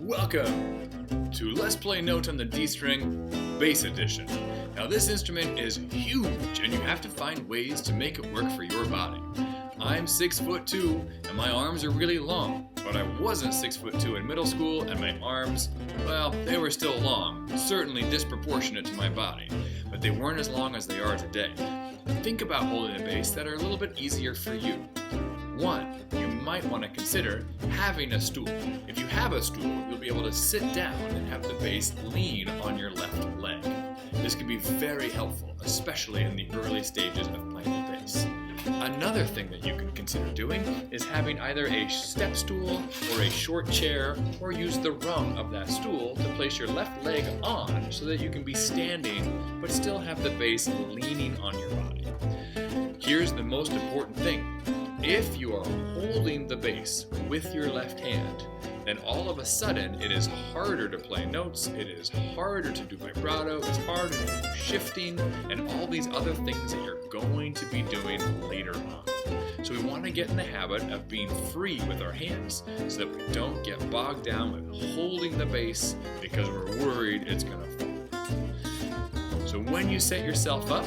Welcome to Let's Play Note on the D String Bass Edition. Now this instrument is huge and you have to find ways to make it work for your body. I'm 6'2" and my arms are really long, but I wasn't 6'2" in middle school and my arms, well, they were still long, certainly disproportionate to my body, but they weren't as long as they are today. Think about holding a bass that are a little bit easier for you. 1. You might want to consider having a stool. If you have a stool, you'll be able to sit down and have the bass lean on your left leg. This can be very helpful, especially in the early stages of playing the bass. Another thing that you can consider doing is having either a step stool or a short chair, or use the rung of that stool to place your left leg on so that you can be standing but still have the bass leaning on your body. Here's the most important thing. If you are holding the bass with your left hand, then all of a sudden it is harder to play notes, it is harder to do vibrato, it's harder to do shifting, and all these other things that you're going to be doing later on. So we want to get in the habit of being free with our hands so that we don't get bogged down with holding the bass because we're worried it's going to fall. So when you set yourself up,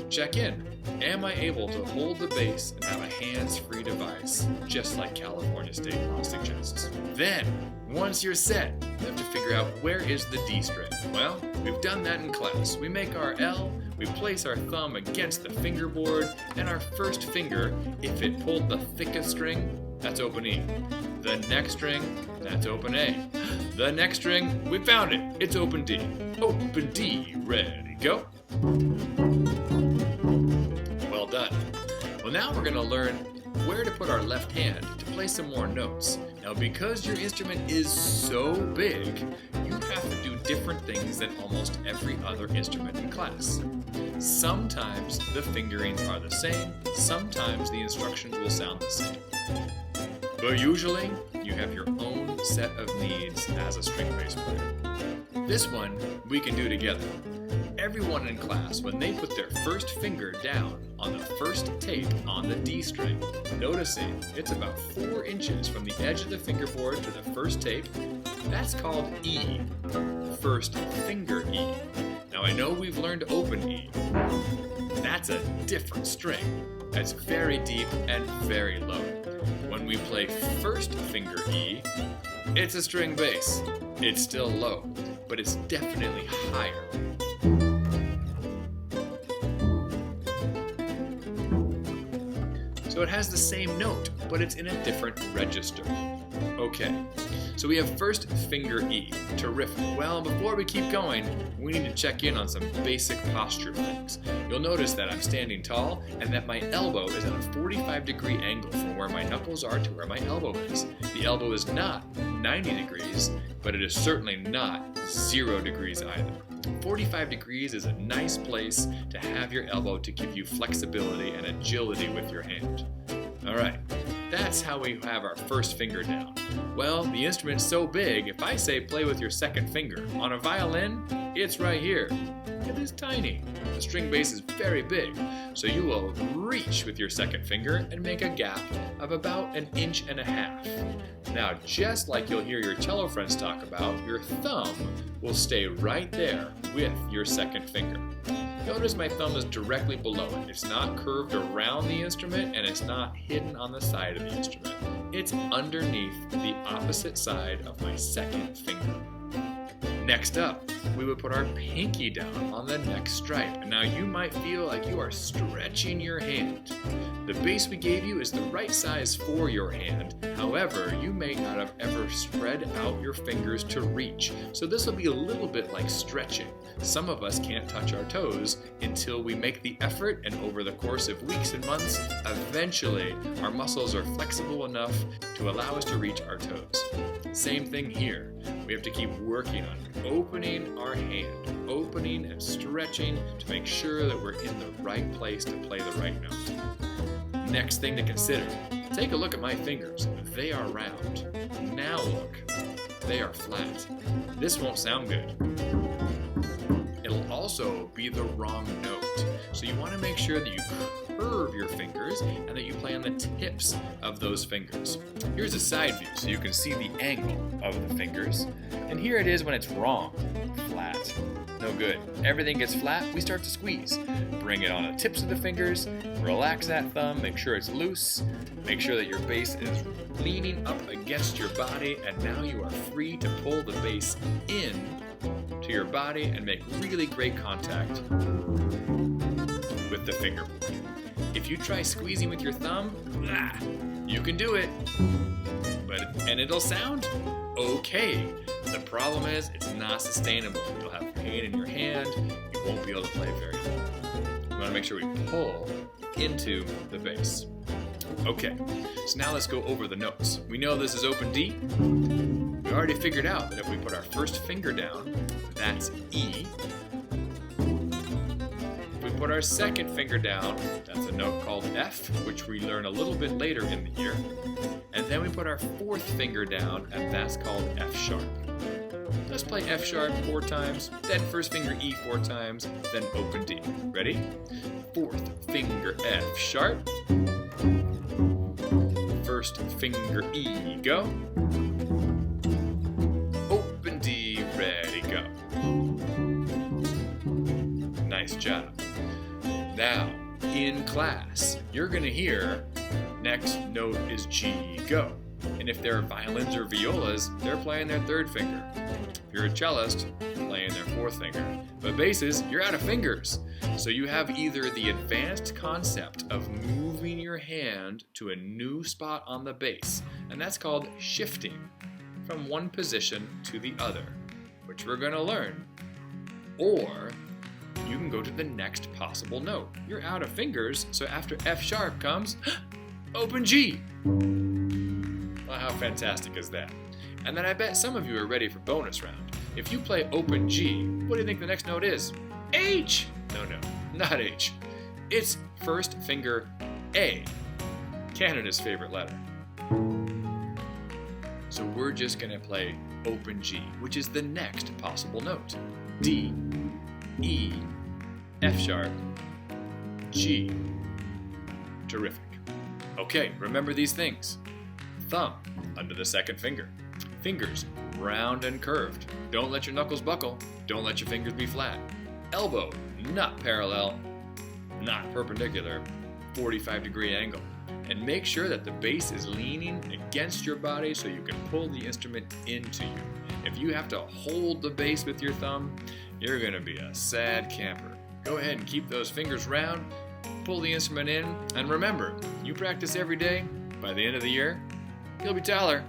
check in. Am I able to hold the bass and have a hands-free device, just like California State Law suggests? Then, once you're set, you have to figure out where is the D string. Well, we've done that in class. We make our L, we place our thumb against the fingerboard, and our first finger, if it pulled the thickest string, that's open E. The next string, that's open A. The next string, we found it, it's open D. Open D, ready, go. Well done. Well, now we're going to learn where to put our left hand to play some more notes. Now, because your instrument is so big, you have to do different things than almost every other instrument in class. Sometimes the fingerings are the same, sometimes the instructions will sound the same. But usually, you have your own set of needs as a string bass player. This one we can do together. Everyone in class, when they put their first finger down on the first tape on the D string, noticing it's about 4 inches from the edge of the fingerboard to the first tape, that's called E, first finger E. Now I know we've learned open E. That's a different string. That's very deep and very low. When we play first finger E, it's a string bass. It's still low, but it's definitely higher. So it has the same note, but it's in a different register. Okay, so we have first finger E. Terrific. Well, before we keep going, we need to check in on some basic posture things. You'll notice that I'm standing tall and that my elbow is at a 45-degree angle from where my knuckles are to where my elbow is. The elbow is not 90 degrees, but it is certainly not 0 degrees either. 45 degrees is a nice place to have your elbow to give you flexibility and agility with your hand. Alright, that's how we have our first finger down. Well, the instrument's so big, if I say play with your second finger, on a violin, it's right here. It is tiny. The string bass is very big, so you will reach with your second finger and make a gap of about 1.5 inches. Now, just like you'll hear your cello friends talk about, your thumb will stay right there with your second finger. Notice my thumb is directly below it. It's not curved around the instrument and it's not hidden on the side of the instrument. It's underneath the opposite side of my second finger. Next up, we would put our pinky down on the next stripe. Now you might feel like you are stretching your hand. The bass we gave you is the right size for your hand. However, you may not have ever spread out your fingers to reach. So this will be a little bit like stretching. Some of us can't touch our toes until we make the effort, and over the course of weeks and months, eventually our muscles are flexible enough to allow us to reach our toes. Same thing here. We have to keep working on opening our hand, opening and stretching to make sure that we're in the right place to play the right note. Next thing to consider, take a look at my fingers. They are round. Now look, they are flat. This won't sound good. It'll also be the wrong note. So you want to make sure that you curve your fingers and that you play on the tips of those fingers. Here's a side view so you can see the angle of the fingers. And here it is when it's wrong. Flat. No good. Everything gets flat, we start to squeeze. Bring it on the tips of the fingers, relax that thumb, make sure it's loose, make sure that your bass is leaning up against your body, and now you are free to pull the bass in to your body and make really great contact with the fingerboard. If you try squeezing with your thumb, you can do it, and it'll sound okay. The problem is it's not sustainable. You'll have pain in your hand, you won't be able to play very long. We want to make sure we pull into the bass. Okay, so now let's go over the notes. We know this is open D. We already figured out that if we put our first finger down, that's E. If we put our second finger down, that's a note called F, which we learn a little bit later in the year. And then we put our fourth finger down, and that's called F sharp. Let's play F sharp 4 times, then first finger E 4 times, then open D. Ready? Fourth finger F sharp. First finger E, go. Open D, ready, go. Nice job. Now, in class, you're gonna hear next note is G, go. And if they're violins or violas, they're playing their third finger. If you're a cellist, playing their fourth finger. But basses, you're out of fingers. So you have either the advanced concept of moving your hand to a new spot on the bass, and that's called shifting from one position to the other, which we're gonna learn. Or you can go to the next possible note. You're out of fingers, so after F sharp comes open G. Well, how fantastic is that? And then I bet some of you are ready for bonus round. If you play open G, what do you think the next note is? H! No, not H. It's first finger A, Canada's favorite letter. So we're just gonna play open G, which is the next possible note. D, E, F sharp, G. Terrific. Okay, remember these things. Thumb under the second finger. Fingers round and curved. Don't let your knuckles buckle. Don't let your fingers be flat. Elbow not parallel, not perpendicular, 45-degree angle. And make sure that the bass is leaning against your body so you can pull the instrument into you. If you have to hold the bass with your thumb, you're gonna be a sad camper. Go ahead and keep those fingers round, pull the instrument in, and remember, you practice every day, by the end of the year, you'll be taller.